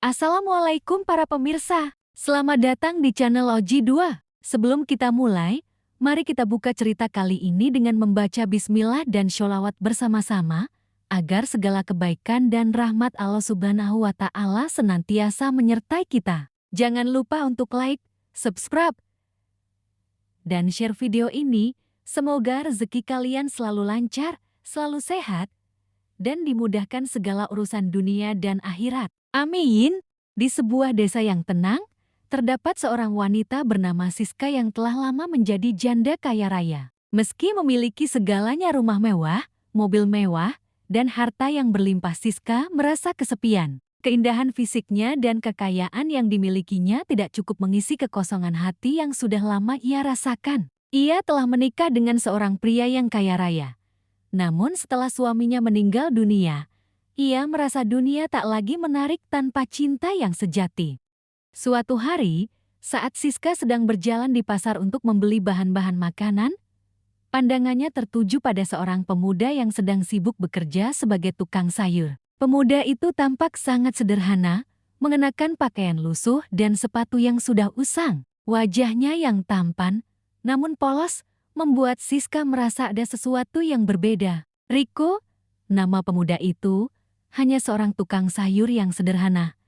Assalamualaikum para pemirsa, selamat datang di channel Oji 2. Sebelum kita mulai, mari kita buka cerita kali ini dengan membaca bismillah dan sholawat bersama-sama, agar segala kebaikan dan rahmat Allah Subhanahu wa Ta'ala senantiasa menyertai kita. Jangan lupa untuk like, subscribe, dan share video ini. Semoga rezeki kalian selalu lancar, selalu sehat, dan dimudahkan segala urusan dunia dan akhirat. Amin. Di sebuah desa yang tenang, terdapat seorang wanita bernama Siska yang telah lama menjadi janda kaya raya. Meski memiliki segalanya rumah mewah, mobil mewah, dan harta yang berlimpah, Siska merasa kesepian. Keindahan fisiknya dan kekayaan yang dimilikinya tidak cukup mengisi kekosongan hati yang sudah lama ia rasakan. Ia telah menikah dengan seorang pria yang kaya raya. Namun setelah suaminya meninggal dunia, ia merasa dunia tak lagi menarik tanpa cinta yang sejati. Suatu hari, saat Siska sedang berjalan di pasar untuk membeli bahan-bahan makanan, pandangannya tertuju pada seorang pemuda yang sedang sibuk bekerja sebagai tukang sayur. Pemuda itu tampak sangat sederhana, mengenakan pakaian lusuh dan sepatu yang sudah usang. Wajahnya yang tampan, namun polos, membuat Siska merasa ada sesuatu yang berbeda. Riko, nama pemuda itu, hanya seorang tukang sayur yang sederhana.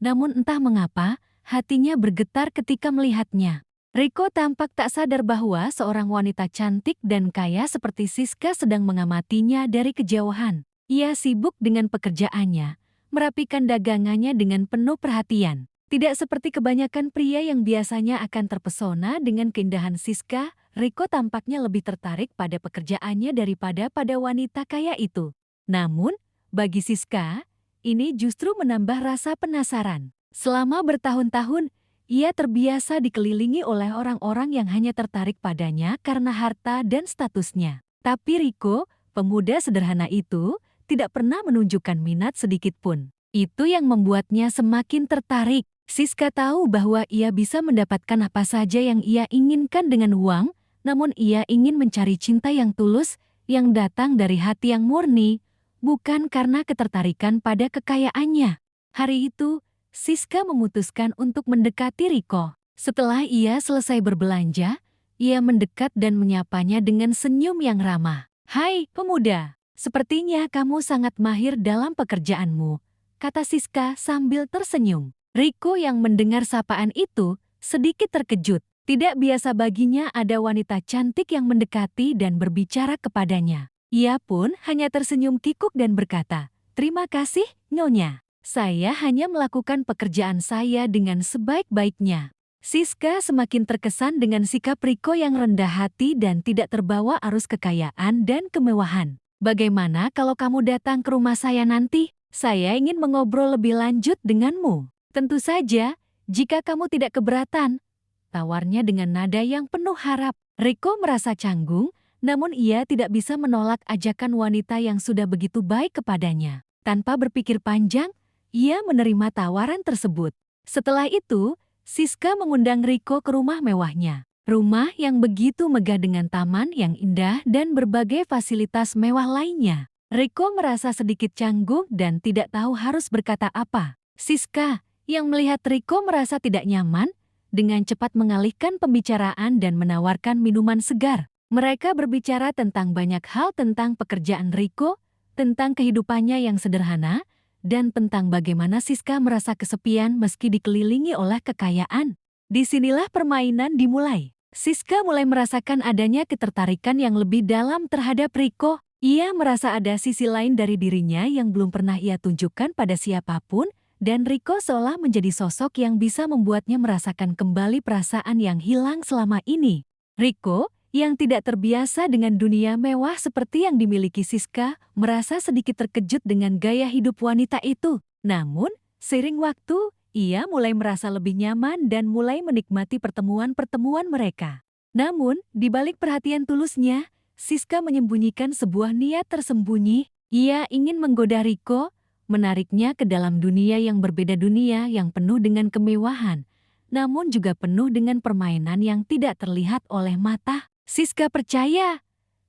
Namun entah mengapa, hatinya bergetar ketika melihatnya. Riko tampak tak sadar bahwa seorang wanita cantik dan kaya seperti Siska sedang mengamatinya dari kejauhan. Ia sibuk dengan pekerjaannya, merapikan dagangannya dengan penuh perhatian. Tidak seperti kebanyakan pria yang biasanya akan terpesona dengan keindahan Siska, Riko tampaknya lebih tertarik pada pekerjaannya daripada pada wanita kaya itu. Namun, bagi Siska, ini justru menambah rasa penasaran. Selama bertahun-tahun, ia terbiasa dikelilingi oleh orang-orang yang hanya tertarik padanya karena harta dan statusnya. Tapi Riko, pemuda sederhana itu, tidak pernah menunjukkan minat sedikit pun. Itu yang membuatnya semakin tertarik. Siska tahu bahwa ia bisa mendapatkan apa saja yang ia inginkan dengan uang, namun ia ingin mencari cinta yang tulus, yang datang dari hati yang murni, bukan karena ketertarikan pada kekayaannya. Hari itu, Siska memutuskan untuk mendekati Riko. Setelah ia selesai berbelanja, ia mendekat dan menyapanya dengan senyum yang ramah. "Hai, pemuda, sepertinya kamu sangat mahir dalam pekerjaanmu," kata Siska sambil tersenyum. Riko yang mendengar sapaan itu sedikit terkejut. Tidak biasa baginya ada wanita cantik yang mendekati dan berbicara kepadanya. Ia pun hanya tersenyum kikuk dan berkata, "Terima kasih, Nyonya. Saya hanya melakukan pekerjaan saya dengan sebaik-baiknya." Siska semakin terkesan dengan sikap Riko yang rendah hati dan tidak terbawa arus kekayaan dan kemewahan. "Bagaimana kalau kamu datang ke rumah saya nanti? Saya ingin mengobrol lebih lanjut denganmu." "Tentu saja, jika kamu tidak keberatan," tawarnya dengan nada yang penuh harap. Riko merasa canggung, namun ia tidak bisa menolak ajakan wanita yang sudah begitu baik kepadanya. Tanpa berpikir panjang, ia menerima tawaran tersebut. Setelah itu, Siska mengundang Riko ke rumah mewahnya. Rumah yang begitu megah dengan taman yang indah dan berbagai fasilitas mewah lainnya. Riko merasa sedikit canggung dan tidak tahu harus berkata apa. Siska, yang melihat Riko merasa tidak nyaman, dengan cepat mengalihkan pembicaraan dan menawarkan minuman segar. Mereka berbicara tentang banyak hal, tentang pekerjaan Riko, tentang kehidupannya yang sederhana, dan tentang bagaimana Siska merasa kesepian meski dikelilingi oleh kekayaan. Disinilah permainan dimulai. Siska mulai merasakan adanya ketertarikan yang lebih dalam terhadap Riko. Ia merasa ada sisi lain dari dirinya yang belum pernah ia tunjukkan pada siapapun, dan Riko seolah menjadi sosok yang bisa membuatnya merasakan kembali perasaan yang hilang selama ini. Riko, yang tidak terbiasa dengan dunia mewah seperti yang dimiliki Siska, merasa sedikit terkejut dengan gaya hidup wanita itu. Namun, seiring waktu, ia mulai merasa lebih nyaman dan mulai menikmati pertemuan-pertemuan mereka. Namun, di balik perhatian tulusnya, Siska menyembunyikan sebuah niat tersembunyi. Ia ingin menggoda Riko, menariknya ke dalam dunia yang berbeda, dunia yang penuh dengan kemewahan, namun juga penuh dengan permainan yang tidak terlihat oleh mata. Siska percaya,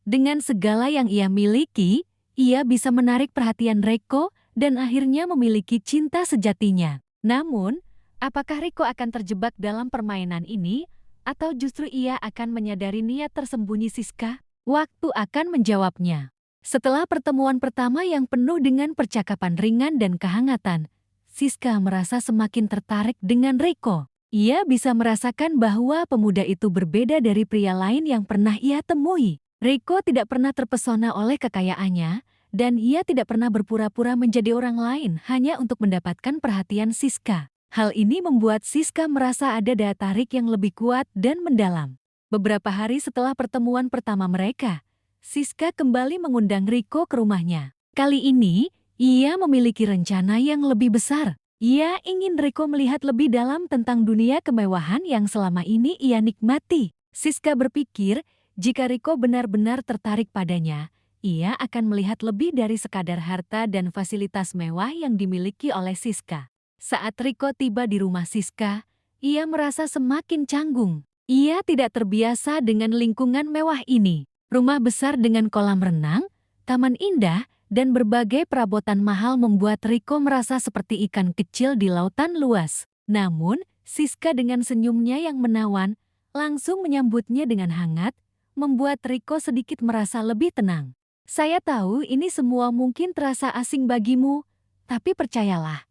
dengan segala yang ia miliki, ia bisa menarik perhatian Riko dan akhirnya memiliki cinta sejatinya. Namun, apakah Riko akan terjebak dalam permainan ini, atau justru ia akan menyadari niat tersembunyi Siska? Waktu akan menjawabnya. Setelah pertemuan pertama yang penuh dengan percakapan ringan dan kehangatan, Siska merasa semakin tertarik dengan Riko. Ia bisa merasakan bahwa pemuda itu berbeda dari pria lain yang pernah ia temui. Riko tidak pernah terpesona oleh kekayaannya, dan ia tidak pernah berpura-pura menjadi orang lain hanya untuk mendapatkan perhatian Siska. Hal ini membuat Siska merasa ada daya tarik yang lebih kuat dan mendalam. Beberapa hari setelah pertemuan pertama mereka, Siska kembali mengundang Riko ke rumahnya. Kali ini, ia memiliki rencana yang lebih besar. Ia ingin Riko melihat lebih dalam tentang dunia kemewahan yang selama ini ia nikmati. Siska berpikir, jika Riko benar-benar tertarik padanya, ia akan melihat lebih dari sekadar harta dan fasilitas mewah yang dimiliki oleh Siska. Saat Riko tiba di rumah Siska, ia merasa semakin canggung. Ia tidak terbiasa dengan lingkungan mewah ini. Rumah besar dengan kolam renang, taman indah, dan berbagai perabotan mahal membuat Riko merasa seperti ikan kecil di lautan luas. Namun, Siska dengan senyumnya yang menawan, langsung menyambutnya dengan hangat, membuat Riko sedikit merasa lebih tenang. Saya tahu ini semua mungkin terasa asing bagimu, tapi percayalah,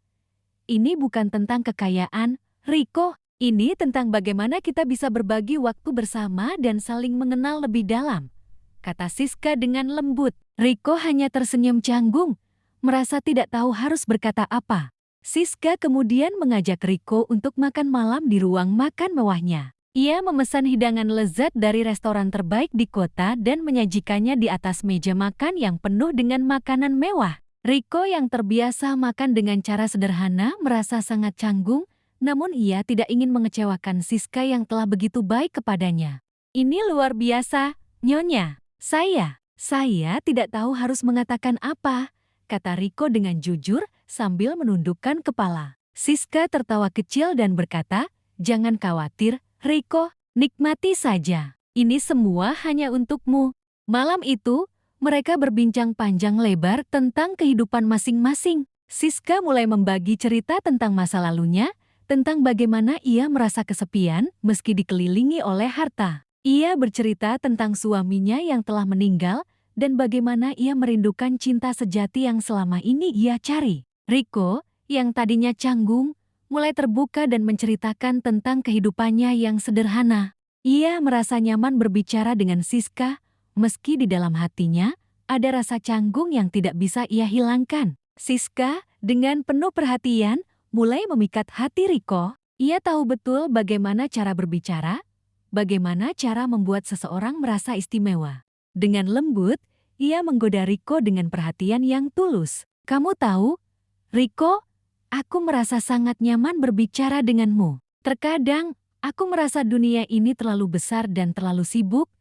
ini bukan tentang kekayaan, Riko. Ini tentang bagaimana kita bisa berbagi waktu bersama dan saling mengenal lebih dalam, kata Siska dengan lembut. Riko hanya tersenyum canggung, merasa tidak tahu harus berkata apa. Siska kemudian mengajak Riko untuk makan malam di ruang makan mewahnya. Ia memesan hidangan lezat dari restoran terbaik di kota dan menyajikannya di atas meja makan yang penuh dengan makanan mewah. Riko yang terbiasa makan dengan cara sederhana merasa sangat canggung, namun ia tidak ingin mengecewakan Siska yang telah begitu baik kepadanya. Ini luar biasa, Nyonya. Saya tidak tahu harus mengatakan apa, kata Riko dengan jujur sambil menundukkan kepala. Siska tertawa kecil dan berkata, jangan khawatir, Riko, nikmati saja. Ini semua hanya untukmu. Malam itu, mereka berbincang panjang lebar tentang kehidupan masing-masing. Siska mulai membagi cerita tentang masa lalunya, tentang bagaimana ia merasa kesepian meski dikelilingi oleh harta. Ia bercerita tentang suaminya yang telah meninggal dan bagaimana ia merindukan cinta sejati yang selama ini ia cari. Riko, yang tadinya canggung, mulai terbuka dan menceritakan tentang kehidupannya yang sederhana. Ia merasa nyaman berbicara dengan Siska, meski di dalam hatinya ada rasa canggung yang tidak bisa ia hilangkan. Siska, dengan penuh perhatian, mulai memikat hati Riko. Ia tahu betul bagaimana cara berbicara, bagaimana cara membuat seseorang merasa istimewa. Dengan lembut, ia menggoda Riko dengan perhatian yang tulus. Kamu tahu, Riko, aku merasa sangat nyaman berbicara denganmu. Terkadang, aku merasa dunia ini terlalu besar dan terlalu sibuk,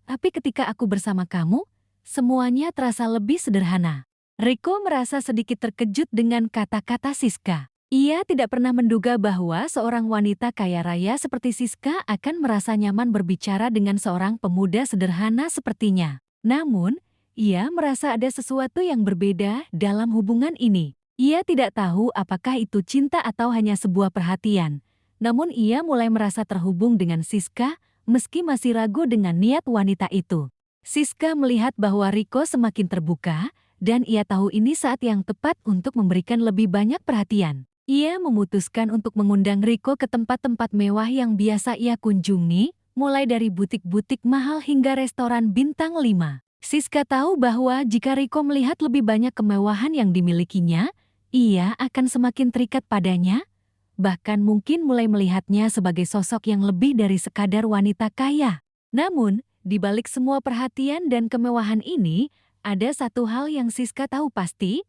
tapi ketika aku bersama kamu, semuanya terasa lebih sederhana. Riko merasa sedikit terkejut dengan kata-kata Siska. Ia tidak pernah menduga bahwa seorang wanita kaya raya seperti Siska akan merasa nyaman berbicara dengan seorang pemuda sederhana sepertinya. Namun, ia merasa ada sesuatu yang berbeda dalam hubungan ini. Ia tidak tahu apakah itu cinta atau hanya sebuah perhatian. Namun ia mulai merasa terhubung dengan Siska meski masih ragu dengan niat wanita itu. Siska melihat bahwa Riko semakin terbuka dan ia tahu ini saat yang tepat untuk memberikan lebih banyak perhatian. Ia memutuskan untuk mengundang Riko ke tempat-tempat mewah yang biasa ia kunjungi, mulai dari butik-butik mahal hingga restoran bintang 5. Siska tahu bahwa jika Riko melihat lebih banyak kemewahan yang dimilikinya, ia akan semakin terikat padanya, bahkan mungkin mulai melihatnya sebagai sosok yang lebih dari sekadar wanita kaya. Namun, di balik semua perhatian dan kemewahan ini, ada satu hal yang Siska tahu pasti,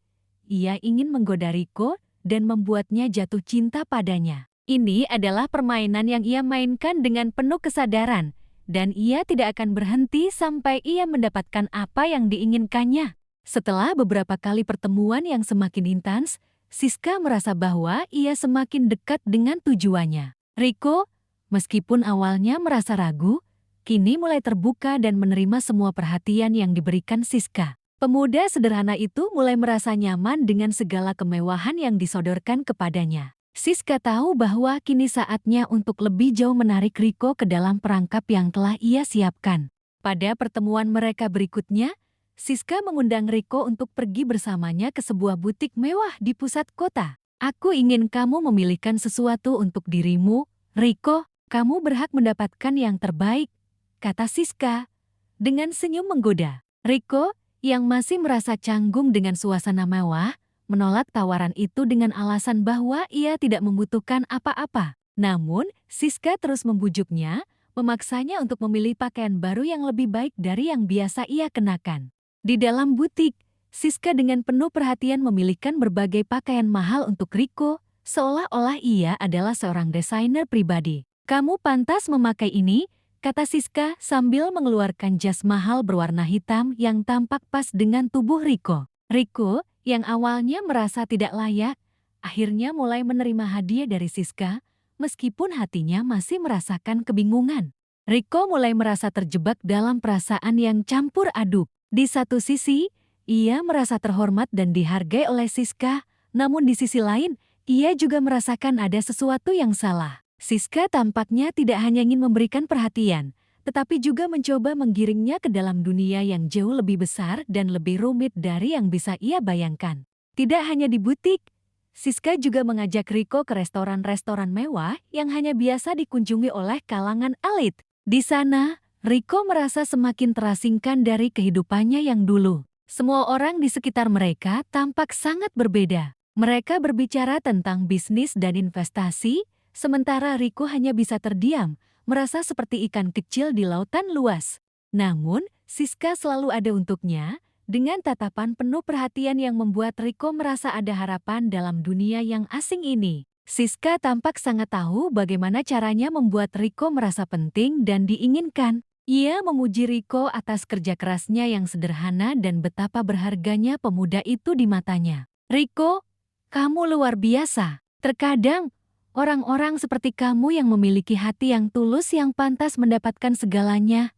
ia ingin menggoda Riko dan membuatnya jatuh cinta padanya. Ini adalah permainan yang ia mainkan dengan penuh kesadaran, dan ia tidak akan berhenti sampai ia mendapatkan apa yang diinginkannya. Setelah beberapa kali pertemuan yang semakin intens, Siska merasa bahwa ia semakin dekat dengan tujuannya. Riko, meskipun awalnya merasa ragu, kini mulai terbuka dan menerima semua perhatian yang diberikan Siska. Pemuda sederhana itu mulai merasa nyaman dengan segala kemewahan yang disodorkan kepadanya. Siska tahu bahwa kini saatnya untuk lebih jauh menarik Riko ke dalam perangkap yang telah ia siapkan. Pada pertemuan mereka berikutnya, Siska mengundang Riko untuk pergi bersamanya ke sebuah butik mewah di pusat kota. Aku ingin kamu memilihkan sesuatu untuk dirimu, Riko. Kamu berhak mendapatkan yang terbaik, kata Siska dengan senyum menggoda. Riko, yang masih merasa canggung dengan suasana mewah, menolak tawaran itu dengan alasan bahwa ia tidak membutuhkan apa-apa. Namun, Siska terus membujuknya, memaksanya untuk memilih pakaian baru yang lebih baik dari yang biasa ia kenakan. Di dalam butik, Siska dengan penuh perhatian memilihkan berbagai pakaian mahal untuk Riko, seolah-olah ia adalah seorang desainer pribadi. Kamu pantas memakai ini, kata Siska sambil mengeluarkan jas mahal berwarna hitam yang tampak pas dengan tubuh Riko. Riko, yang awalnya merasa tidak layak, akhirnya mulai menerima hadiah dari Siska, meskipun hatinya masih merasakan kebingungan. Riko mulai merasa terjebak dalam perasaan yang campur aduk. Di satu sisi, ia merasa terhormat dan dihargai oleh Siska, namun di sisi lain, ia juga merasakan ada sesuatu yang salah. Siska tampaknya tidak hanya ingin memberikan perhatian, tetapi juga mencoba menggiringnya ke dalam dunia yang jauh lebih besar dan lebih rumit dari yang bisa ia bayangkan. Tidak hanya di butik, Siska juga mengajak Riko ke restoran-restoran mewah yang hanya biasa dikunjungi oleh kalangan elit. Di sana, Riko merasa semakin terasingkan dari kehidupannya yang dulu. Semua orang di sekitar mereka tampak sangat berbeda. Mereka berbicara tentang bisnis dan investasi, sementara Riko hanya bisa terdiam, merasa seperti ikan kecil di lautan luas. Namun, Siska selalu ada untuknya, dengan tatapan penuh perhatian yang membuat Riko merasa ada harapan dalam dunia yang asing ini. Siska tampak sangat tahu bagaimana caranya membuat Riko merasa penting dan diinginkan. Ia memuji Riko atas kerja kerasnya yang sederhana dan betapa berharganya pemuda itu di matanya. Riko, kamu luar biasa. Terkadang, orang-orang seperti kamu yang memiliki hati yang tulus yang pantas mendapatkan segalanya,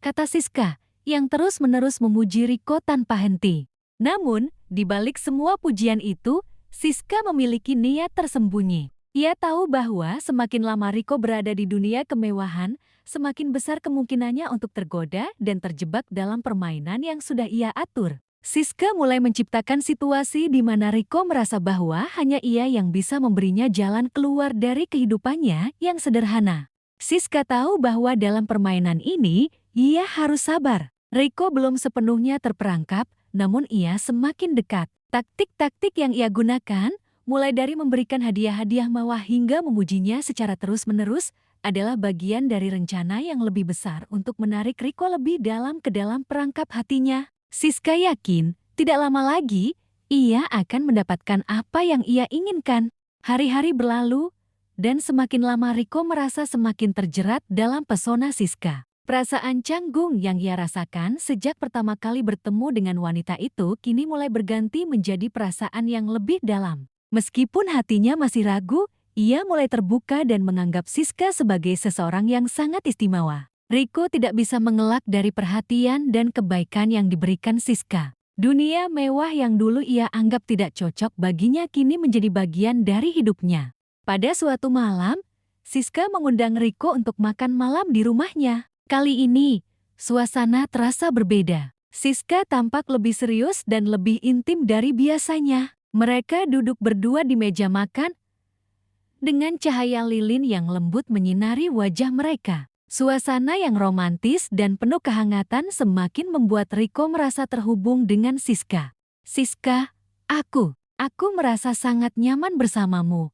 kata Siska, yang terus-menerus memuji Riko tanpa henti. Namun, di balik semua pujian itu, Siska memiliki niat tersembunyi. Ia tahu bahwa semakin lama Riko berada di dunia kemewahan, semakin besar kemungkinannya untuk tergoda dan terjebak dalam permainan yang sudah ia atur. Siska mulai menciptakan situasi di mana Riko merasa bahwa hanya ia yang bisa memberinya jalan keluar dari kehidupannya yang sederhana. Siska tahu bahwa dalam permainan ini, ia harus sabar. Riko belum sepenuhnya terperangkap, namun ia semakin dekat. Taktik-taktik yang ia gunakan, mulai dari memberikan hadiah-hadiah mewah hingga memujinya secara terus-menerus, adalah bagian dari rencana yang lebih besar untuk menarik Riko lebih dalam ke dalam perangkap hatinya. Siska yakin, tidak lama lagi, ia akan mendapatkan apa yang ia inginkan. Hari-hari berlalu, dan semakin lama Riko merasa semakin terjerat dalam pesona Siska. Perasaan canggung yang ia rasakan sejak pertama kali bertemu dengan wanita itu kini mulai berganti menjadi perasaan yang lebih dalam. Meskipun hatinya masih ragu, ia mulai terbuka dan menganggap Siska sebagai seseorang yang sangat istimewa. Riko tidak bisa mengelak dari perhatian dan kebaikan yang diberikan Siska. Dunia mewah yang dulu ia anggap tidak cocok baginya kini menjadi bagian dari hidupnya. Pada suatu malam, Siska mengundang Riko untuk makan malam di rumahnya. Kali ini, suasana terasa berbeda. Siska tampak lebih serius dan lebih intim dari biasanya. Mereka duduk berdua di meja makan, dengan cahaya lilin yang lembut menyinari wajah mereka. Suasana yang romantis dan penuh kehangatan semakin membuat Riko merasa terhubung dengan Siska. Siska, aku merasa sangat nyaman bersamamu,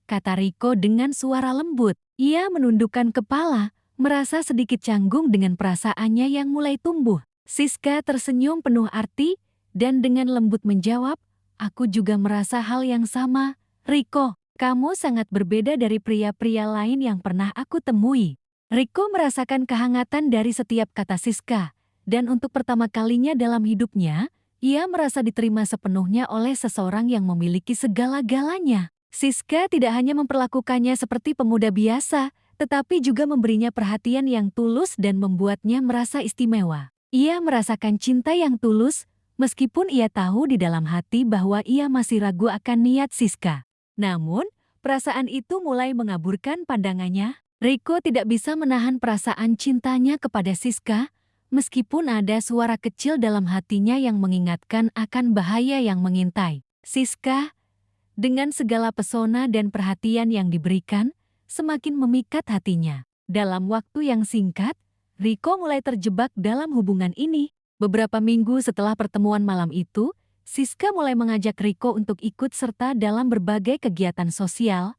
kata Riko dengan suara lembut. Ia menundukkan kepala, merasa sedikit canggung dengan perasaannya yang mulai tumbuh. Siska tersenyum penuh arti, dan dengan lembut menjawab, aku juga merasa hal yang sama, Riko. Kamu sangat berbeda dari pria-pria lain yang pernah aku temui. Riko merasakan kehangatan dari setiap kata Siska, dan untuk pertama kalinya dalam hidupnya, ia merasa diterima sepenuhnya oleh seseorang yang memiliki segala-galanya. Siska tidak hanya memperlakukannya seperti pemuda biasa, tetapi juga memberinya perhatian yang tulus dan membuatnya merasa istimewa. Ia merasakan cinta yang tulus, meskipun ia tahu di dalam hati bahwa ia masih ragu akan niat Siska. Namun, Perasaan itu mulai mengaburkan pandangannya. Riko tidak bisa menahan perasaan cintanya kepada Siska, meskipun ada suara kecil dalam hatinya yang mengingatkan akan bahaya yang mengintai. Siska, dengan segala pesona dan perhatian yang diberikan, semakin memikat hatinya. Dalam waktu yang singkat, Riko mulai terjebak dalam hubungan ini. Beberapa minggu setelah pertemuan malam itu, Siska mulai mengajak Riko untuk ikut serta dalam berbagai kegiatan sosial,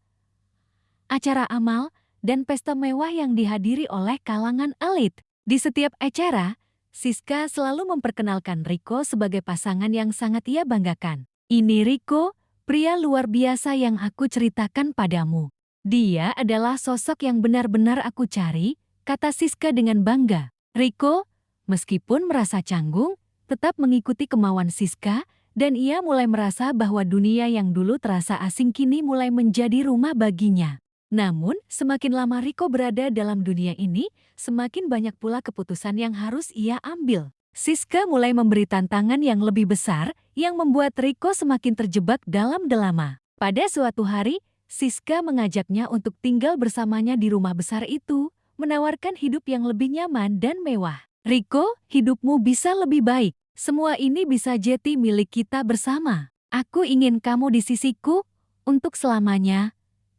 acara amal, dan pesta mewah yang dihadiri oleh kalangan elit. Di setiap acara, Siska selalu memperkenalkan Riko sebagai pasangan yang sangat ia banggakan. Ini Riko, pria luar biasa yang aku ceritakan padamu. Dia adalah sosok yang benar-benar aku cari, kata Siska dengan bangga. Riko, meskipun merasa canggung, tetap mengikuti kemauan Siska, dan ia mulai merasa bahwa dunia yang dulu terasa asing kini mulai menjadi rumah baginya. Namun, semakin lama Riko berada dalam dunia ini, semakin banyak pula keputusan yang harus ia ambil. Siska mulai memberi tantangan yang lebih besar, yang membuat Riko semakin terjebak dalam dilema. Pada suatu hari, Siska mengajaknya untuk tinggal bersamanya di rumah besar itu, menawarkan hidup yang lebih nyaman dan mewah. Riko, hidupmu bisa lebih baik. Semua ini bisa jadi milik kita bersama. Aku ingin kamu di sisiku untuk selamanya,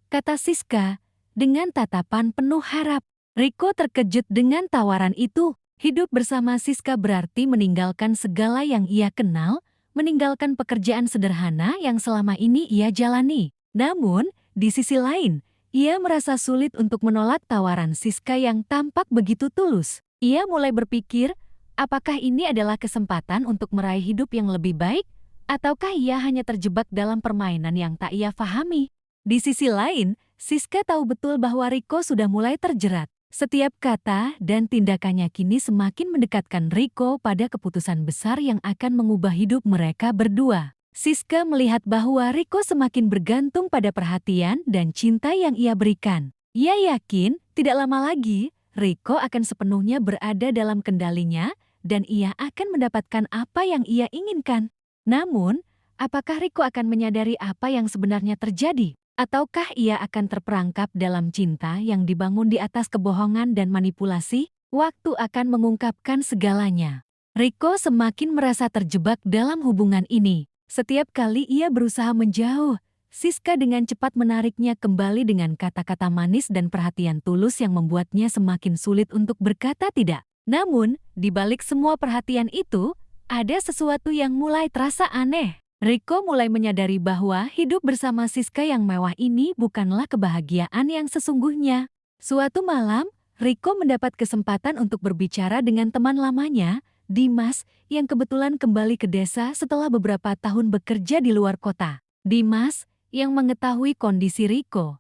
kata Siska dengan tatapan penuh harap. Riko terkejut dengan tawaran itu. Hidup bersama Siska berarti meninggalkan segala yang ia kenal, meninggalkan pekerjaan sederhana yang selama ini ia jalani. Namun, di sisi lain, ia merasa sulit untuk menolak tawaran Siska yang tampak begitu tulus. Ia mulai berpikir, apakah ini adalah kesempatan untuk meraih hidup yang lebih baik, ataukah ia hanya terjebak dalam permainan yang tak ia pahami? Di sisi lain, Siska tahu betul bahwa Riko sudah mulai terjerat. Setiap kata dan tindakannya kini semakin mendekatkan Riko pada keputusan besar yang akan mengubah hidup mereka berdua. Siska melihat bahwa Riko semakin bergantung pada perhatian dan cinta yang ia berikan. Ia yakin tidak lama lagi, Riko akan sepenuhnya berada dalam kendalinya dan ia akan mendapatkan apa yang ia inginkan. Namun, apakah Riko akan menyadari apa yang sebenarnya terjadi? Ataukah ia akan terperangkap dalam cinta yang dibangun di atas kebohongan dan manipulasi? Waktu akan mengungkapkan segalanya. Riko semakin merasa terjebak dalam hubungan ini. Setiap kali ia berusaha menjauh, Siska dengan cepat menariknya kembali dengan kata-kata manis dan perhatian tulus yang membuatnya semakin sulit untuk berkata tidak. Namun, di balik semua perhatian itu, ada sesuatu yang mulai terasa aneh. Riko mulai menyadari bahwa hidup bersama Siska yang mewah ini bukanlah kebahagiaan yang sesungguhnya. Suatu malam, Riko mendapat kesempatan untuk berbicara dengan teman lamanya, Dimas, yang kebetulan kembali ke desa setelah beberapa tahun bekerja di luar kota. Dimas, yang mengetahui kondisi Riko,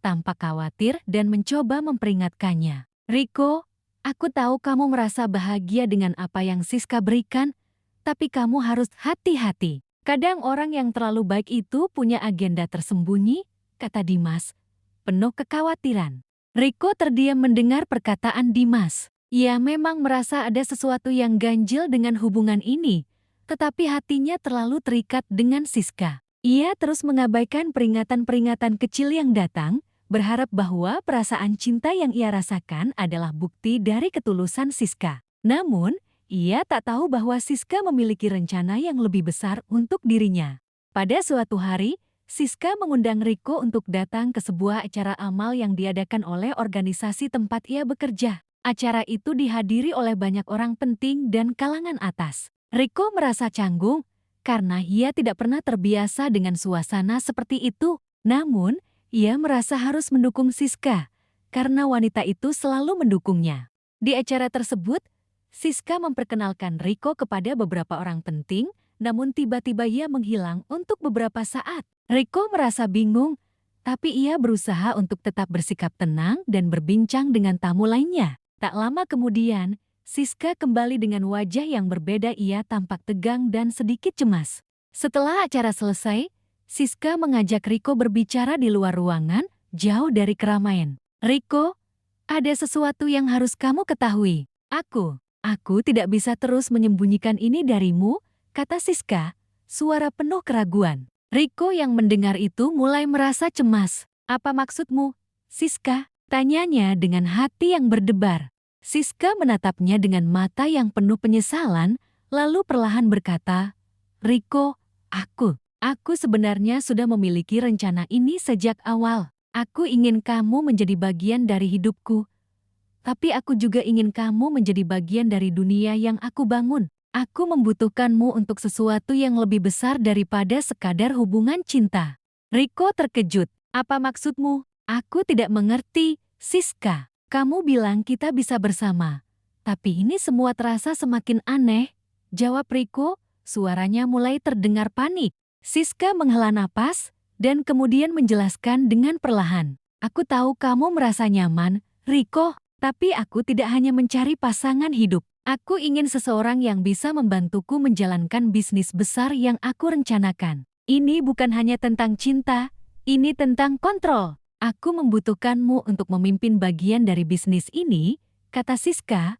tampak khawatir dan mencoba memperingatkannya. Riko, aku tahu kamu merasa bahagia dengan apa yang Siska berikan, tapi kamu harus hati-hati. Kadang orang yang terlalu baik itu punya agenda tersembunyi, kata Dimas, penuh kekhawatiran. Riko terdiam mendengar perkataan Dimas. Ia memang merasa ada sesuatu yang ganjil dengan hubungan ini, tetapi hatinya terlalu terikat dengan Siska. Ia terus mengabaikan peringatan-peringatan kecil yang datang, berharap bahwa perasaan cinta yang ia rasakan adalah bukti dari ketulusan Siska. Namun, ia tak tahu bahwa Siska memiliki rencana yang lebih besar untuk dirinya. Pada suatu hari, Siska mengundang Riko untuk datang ke sebuah acara amal yang diadakan oleh organisasi tempat ia bekerja. Acara itu dihadiri oleh banyak orang penting dan kalangan atas. Riko merasa canggung karena ia tidak pernah terbiasa dengan suasana seperti itu. Namun, ia merasa harus mendukung Siska karena wanita itu selalu mendukungnya. Di acara tersebut, Siska memperkenalkan Riko kepada beberapa orang penting, namun tiba-tiba ia menghilang untuk beberapa saat. Riko merasa bingung, tapi ia berusaha untuk tetap bersikap tenang dan berbincang dengan tamu lainnya. Tak lama kemudian, Siska kembali dengan wajah yang berbeda. Ia tampak tegang dan sedikit cemas. Setelah acara selesai, Siska mengajak Riko berbicara di luar ruangan, jauh dari keramaian. Riko, ada sesuatu yang harus kamu ketahui. Aku tidak bisa terus menyembunyikan ini darimu, kata Siska, suara penuh keraguan. Riko yang mendengar itu mulai merasa cemas. Apa maksudmu, Siska? Tanyanya dengan hati yang berdebar. Siska menatapnya dengan mata yang penuh penyesalan, lalu perlahan berkata, Riko, aku sebenarnya sudah memiliki rencana ini sejak awal. Aku ingin kamu menjadi bagian dari hidupku. Tapi aku juga ingin kamu menjadi bagian dari dunia yang aku bangun. Aku membutuhkanmu untuk sesuatu yang lebih besar daripada sekadar hubungan cinta. Riko terkejut. Apa maksudmu? Aku tidak mengerti, Siska. Kamu bilang kita bisa bersama. Tapi ini semua terasa semakin aneh. Jawab Riko, suaranya mulai terdengar panik. Siska menghela napas, dan kemudian menjelaskan dengan perlahan. Aku tahu kamu merasa nyaman, Riko. Tapi aku tidak hanya mencari pasangan hidup. Aku ingin seseorang yang bisa membantuku menjalankan bisnis besar yang aku rencanakan. Ini bukan hanya tentang cinta, ini tentang kontrol. Aku membutuhkanmu untuk memimpin bagian dari bisnis ini, kata Siska,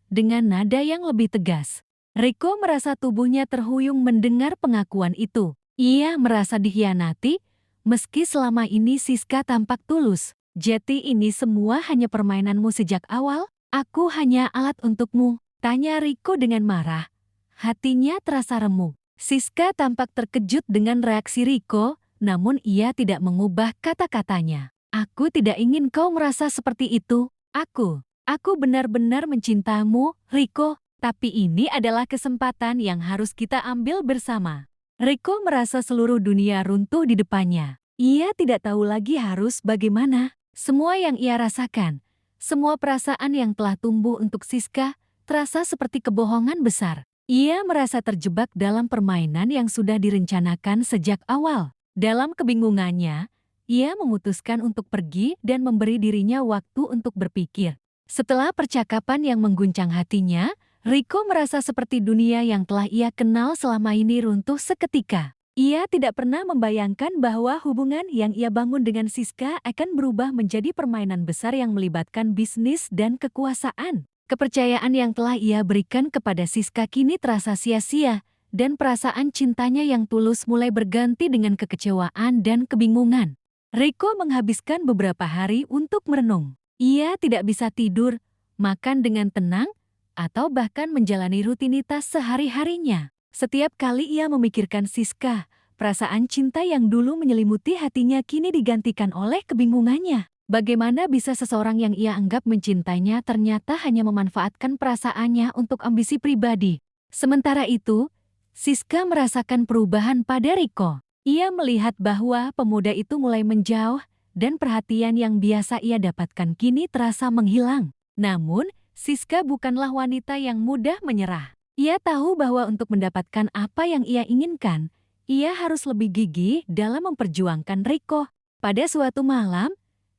dengan nada yang lebih tegas. Riko merasa tubuhnya terhuyung mendengar pengakuan itu. Ia merasa dikhianati, meski selama ini Siska tampak tulus. Jadi ini semua hanya permainanmu sejak awal? Aku hanya alat untukmu, tanya Riko dengan marah. Hatinya terasa remuk. Siska tampak terkejut dengan reaksi Riko, namun ia tidak mengubah kata-katanya. Aku tidak ingin kau merasa seperti itu. Aku benar-benar mencintaimu, Riko, tapi ini adalah kesempatan yang harus kita ambil bersama. Riko merasa seluruh dunia runtuh di depannya. Ia tidak tahu lagi harus bagaimana. Semua yang ia rasakan, semua perasaan yang telah tumbuh untuk Siska, terasa seperti kebohongan besar. Ia merasa terjebak dalam permainan yang sudah direncanakan sejak awal. Dalam kebingungannya, ia memutuskan untuk pergi dan memberi dirinya waktu untuk berpikir. Setelah percakapan yang mengguncang hatinya, Riko merasa seperti dunia yang telah ia kenal selama ini runtuh seketika. Ia tidak pernah membayangkan bahwa hubungan yang ia bangun dengan Siska akan berubah menjadi permainan besar yang melibatkan bisnis dan kekuasaan. Kepercayaan yang telah ia berikan kepada Siska kini terasa sia-sia, dan perasaan cintanya yang tulus mulai berganti dengan kekecewaan dan kebingungan. Riko menghabiskan beberapa hari untuk merenung. Ia tidak bisa tidur, makan dengan tenang, atau bahkan menjalani rutinitas sehari-harinya. Setiap kali ia memikirkan Siska, perasaan cinta yang dulu menyelimuti hatinya kini digantikan oleh kebingungannya. Bagaimana bisa seseorang yang ia anggap mencintainya ternyata hanya memanfaatkan perasaannya untuk ambisi pribadi. Sementara itu, Siska merasakan perubahan pada Riko. Ia melihat bahwa pemuda itu mulai menjauh dan perhatian yang biasa ia dapatkan kini terasa menghilang. Namun, Siska bukanlah wanita yang mudah menyerah. Ia tahu bahwa untuk mendapatkan apa yang ia inginkan, ia harus lebih gigih dalam memperjuangkan Riko. Pada suatu malam,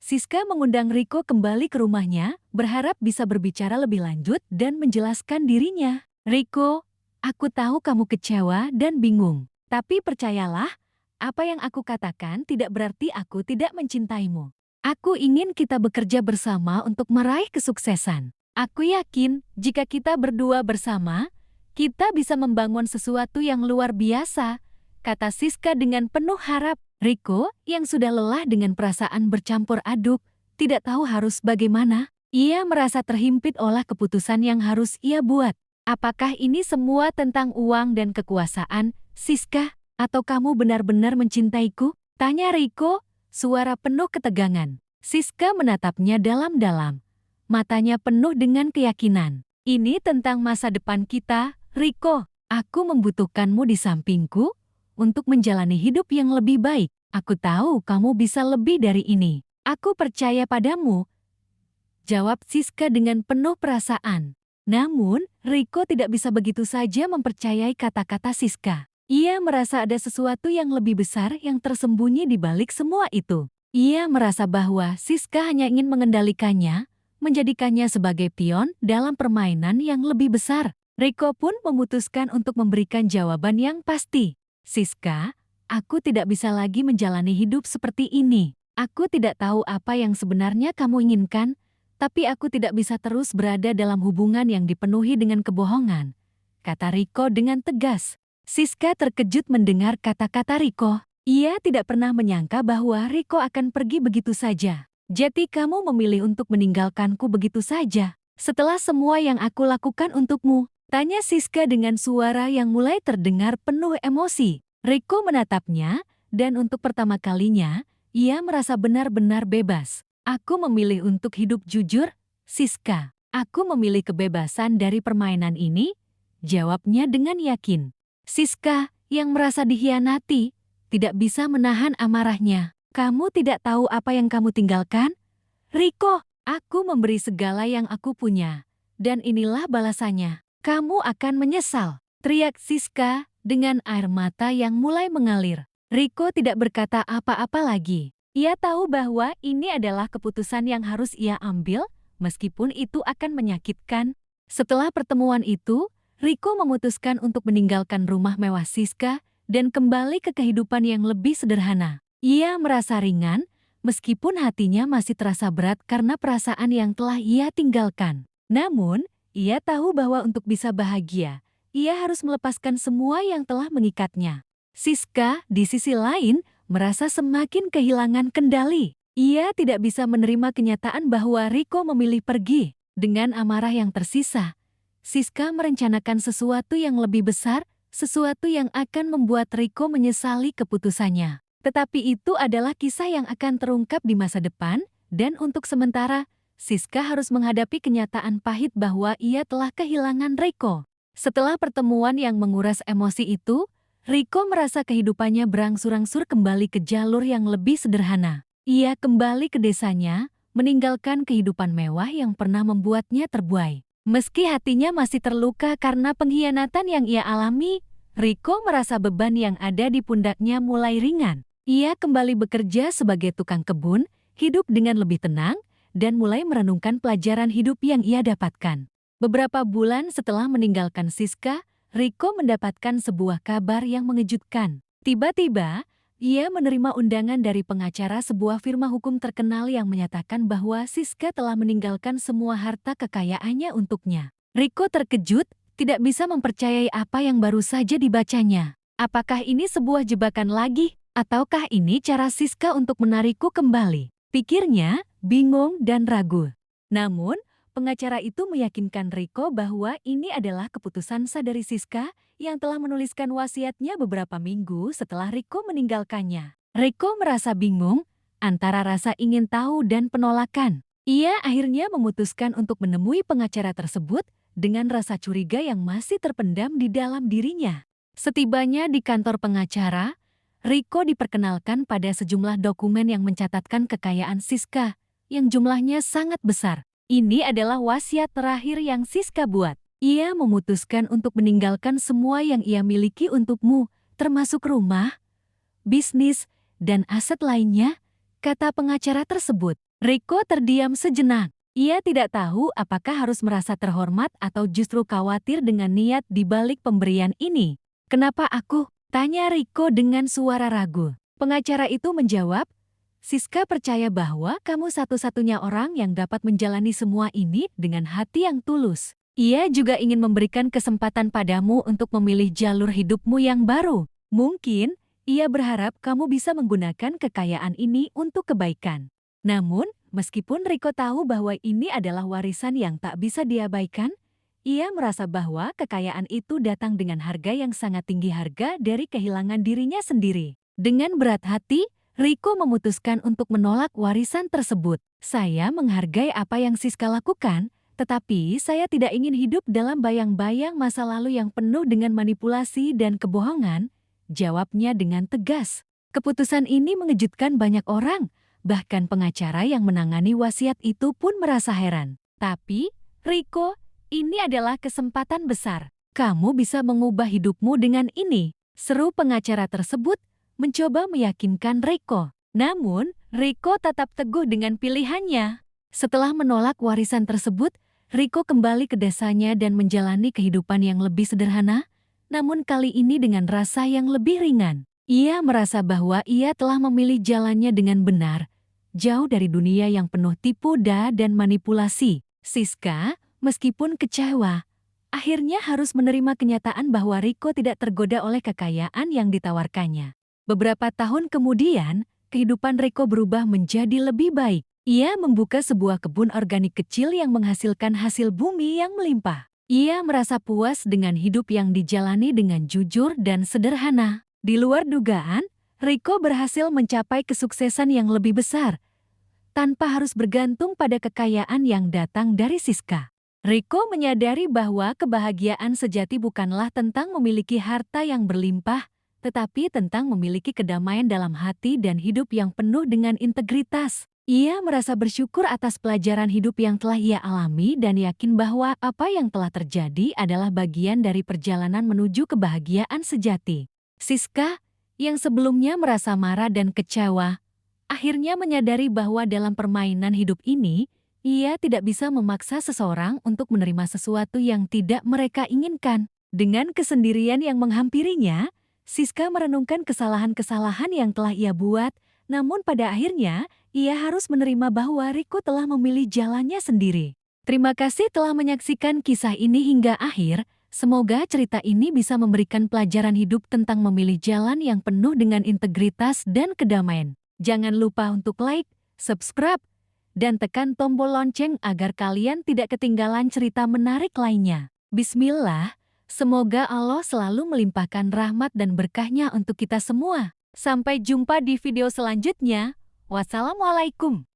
Siska mengundang Riko kembali ke rumahnya, berharap bisa berbicara lebih lanjut dan menjelaskan dirinya. Riko, aku tahu kamu kecewa dan bingung. Tapi percayalah, apa yang aku katakan tidak berarti aku tidak mencintaimu. Aku ingin kita bekerja bersama untuk meraih kesuksesan. Aku yakin jika kita berdua bersama, kita bisa membangun sesuatu yang luar biasa, kata Siska dengan penuh harap. Riko, yang sudah lelah dengan perasaan bercampur aduk, tidak tahu harus bagaimana. Ia merasa terhimpit oleh keputusan yang harus ia buat. Apakah ini semua tentang uang dan kekuasaan, Siska? Atau kamu benar-benar mencintaiku? Tanya Riko, suara penuh ketegangan. Siska menatapnya dalam-dalam. Matanya penuh dengan keyakinan. Ini tentang masa depan kita, Riko. Aku membutuhkanmu di sampingku untuk menjalani hidup yang lebih baik. Aku tahu kamu bisa lebih dari ini. Aku percaya padamu, jawab Siska dengan penuh perasaan. Namun, Riko tidak bisa begitu saja mempercayai kata-kata Siska. Ia merasa ada sesuatu yang lebih besar yang tersembunyi di balik semua itu. Ia merasa bahwa Siska hanya ingin mengendalikannya, menjadikannya sebagai pion dalam permainan yang lebih besar. Riko pun memutuskan untuk memberikan jawaban yang pasti. Siska, aku tidak bisa lagi menjalani hidup seperti ini. Aku tidak tahu apa yang sebenarnya kamu inginkan, tapi aku tidak bisa terus berada dalam hubungan yang dipenuhi dengan kebohongan, kata Riko dengan tegas. Siska terkejut mendengar kata-kata Riko. Ia tidak pernah menyangka bahwa Riko akan pergi begitu saja. Jadi kamu memilih untuk meninggalkanku begitu saja. Setelah semua yang aku lakukan untukmu, tanya Siska dengan suara yang mulai terdengar penuh emosi. Riko menatapnya, dan untuk pertama kalinya, ia merasa benar-benar bebas. Aku memilih untuk hidup jujur, Siska. Aku memilih kebebasan dari permainan ini, jawabnya dengan yakin. Siska, yang merasa dikhianati, tidak bisa menahan amarahnya. Kamu tidak tahu apa yang kamu tinggalkan? Riko, aku memberi segala yang aku punya. Dan inilah balasannya. Kamu akan menyesal, teriak Siska dengan air mata yang mulai mengalir. Riko tidak berkata apa-apa lagi. Ia tahu bahwa ini adalah keputusan yang harus ia ambil, meskipun itu akan menyakitkan. Setelah pertemuan itu, Riko memutuskan untuk meninggalkan rumah mewah Siska dan kembali ke kehidupan yang lebih sederhana. Ia merasa ringan, meskipun hatinya masih terasa berat karena perasaan yang telah ia tinggalkan. Namun, ia tahu bahwa untuk bisa bahagia, ia harus melepaskan semua yang telah mengikatnya. Siska, di sisi lain, merasa semakin kehilangan kendali. Ia tidak bisa menerima kenyataan bahwa Riko memilih pergi. Dengan amarah yang tersisa, Siska merencanakan sesuatu yang lebih besar, sesuatu yang akan membuat Riko menyesali keputusannya. Tetapi itu adalah kisah yang akan terungkap di masa depan, dan untuk sementara, Siska harus menghadapi kenyataan pahit bahwa ia telah kehilangan Riko. Setelah pertemuan yang menguras emosi itu, Riko merasa kehidupannya berangsur-angsur kembali ke jalur yang lebih sederhana. Ia kembali ke desanya, meninggalkan kehidupan mewah yang pernah membuatnya terbuai. Meski hatinya masih terluka karena pengkhianatan yang ia alami, Riko merasa beban yang ada di pundaknya mulai ringan. Ia kembali bekerja sebagai tukang kebun, hidup dengan lebih tenang, dan mulai merenungkan pelajaran hidup yang ia dapatkan. Beberapa bulan setelah meninggalkan Siska, Riko mendapatkan sebuah kabar yang mengejutkan. Tiba-tiba, ia menerima undangan dari pengacara sebuah firma hukum terkenal yang menyatakan bahwa Siska telah meninggalkan semua harta kekayaannya untuknya. Riko terkejut, tidak bisa mempercayai apa yang baru saja dibacanya. Apakah ini sebuah jebakan lagi? Ataukah ini cara Siska untuk menarikku kembali? Pikirnya, bingung dan ragu. Namun, pengacara itu meyakinkan Riko bahwa ini adalah keputusan sah dari Siska yang telah menuliskan wasiatnya beberapa minggu setelah Riko meninggalkannya. Riko merasa bingung antara rasa ingin tahu dan penolakan. Ia akhirnya memutuskan untuk menemui pengacara tersebut dengan rasa curiga yang masih terpendam di dalam dirinya. Setibanya di kantor pengacara, Riko diperkenalkan pada sejumlah dokumen yang mencatatkan kekayaan Siska yang jumlahnya sangat besar. Ini adalah wasiat terakhir yang Siska buat. Ia memutuskan untuk meninggalkan semua yang ia miliki untukmu, termasuk rumah, bisnis, dan aset lainnya, kata pengacara tersebut. Riko terdiam sejenak. Ia tidak tahu apakah harus merasa terhormat atau justru khawatir dengan niat di balik pemberian ini. Kenapa aku? Tanya Riko dengan suara ragu. Pengacara itu menjawab, Siska percaya bahwa kamu satu-satunya orang yang dapat menjalani semua ini dengan hati yang tulus. Ia juga ingin memberikan kesempatan padamu untuk memilih jalur hidupmu yang baru. Mungkin, ia berharap kamu bisa menggunakan kekayaan ini untuk kebaikan. Namun, meskipun Riko tahu bahwa ini adalah warisan yang tak bisa diabaikan, ia merasa bahwa kekayaan itu datang dengan harga yang sangat tinggi, harga dari kehilangan dirinya sendiri. Dengan berat hati, Riko memutuskan untuk menolak warisan tersebut. Saya menghargai apa yang Siska lakukan, tetapi saya tidak ingin hidup dalam bayang-bayang masa lalu yang penuh dengan manipulasi dan kebohongan, jawabnya dengan tegas. Keputusan ini mengejutkan banyak orang, bahkan pengacara yang menangani wasiat itu pun merasa heran. Tapi, Riko, ini adalah kesempatan besar. Kamu bisa mengubah hidupmu dengan ini, seru pengacara tersebut, mencoba meyakinkan Riko. Namun, Riko tetap teguh dengan pilihannya. Setelah menolak warisan tersebut, Riko kembali ke desanya dan menjalani kehidupan yang lebih sederhana, namun kali ini dengan rasa yang lebih ringan. Ia merasa bahwa ia telah memilih jalannya dengan benar, jauh dari dunia yang penuh tipu daya dan manipulasi. Siska, meskipun kecewa, akhirnya harus menerima kenyataan bahwa Riko tidak tergoda oleh kekayaan yang ditawarkannya. Beberapa tahun kemudian, kehidupan Riko berubah menjadi lebih baik. Ia membuka sebuah kebun organik kecil yang menghasilkan hasil bumi yang melimpah. Ia merasa puas dengan hidup yang dijalani dengan jujur dan sederhana. Di luar dugaan, Riko berhasil mencapai kesuksesan yang lebih besar, tanpa harus bergantung pada kekayaan yang datang dari Siska. Riko menyadari bahwa kebahagiaan sejati bukanlah tentang memiliki harta yang berlimpah, tetapi tentang memiliki kedamaian dalam hati dan hidup yang penuh dengan integritas. Ia merasa bersyukur atas pelajaran hidup yang telah ia alami dan yakin bahwa apa yang telah terjadi adalah bagian dari perjalanan menuju kebahagiaan sejati. Siska, yang sebelumnya merasa marah dan kecewa, akhirnya menyadari bahwa dalam permainan hidup ini, ia tidak bisa memaksa seseorang untuk menerima sesuatu yang tidak mereka inginkan. Dengan kesendirian yang menghampirinya, Siska merenungkan kesalahan-kesalahan yang telah ia buat, namun pada akhirnya, ia harus menerima bahwa Riko telah memilih jalannya sendiri. Terima kasih telah menyaksikan kisah ini hingga akhir. Semoga cerita ini bisa memberikan pelajaran hidup tentang memilih jalan yang penuh dengan integritas dan kedamaian. Jangan lupa untuk like, subscribe, dan tekan tombol lonceng agar kalian tidak ketinggalan cerita menarik lainnya. Bismillah, semoga Allah selalu melimpahkan rahmat dan berkahnya untuk kita semua. Sampai jumpa di video selanjutnya. Wassalamualaikum.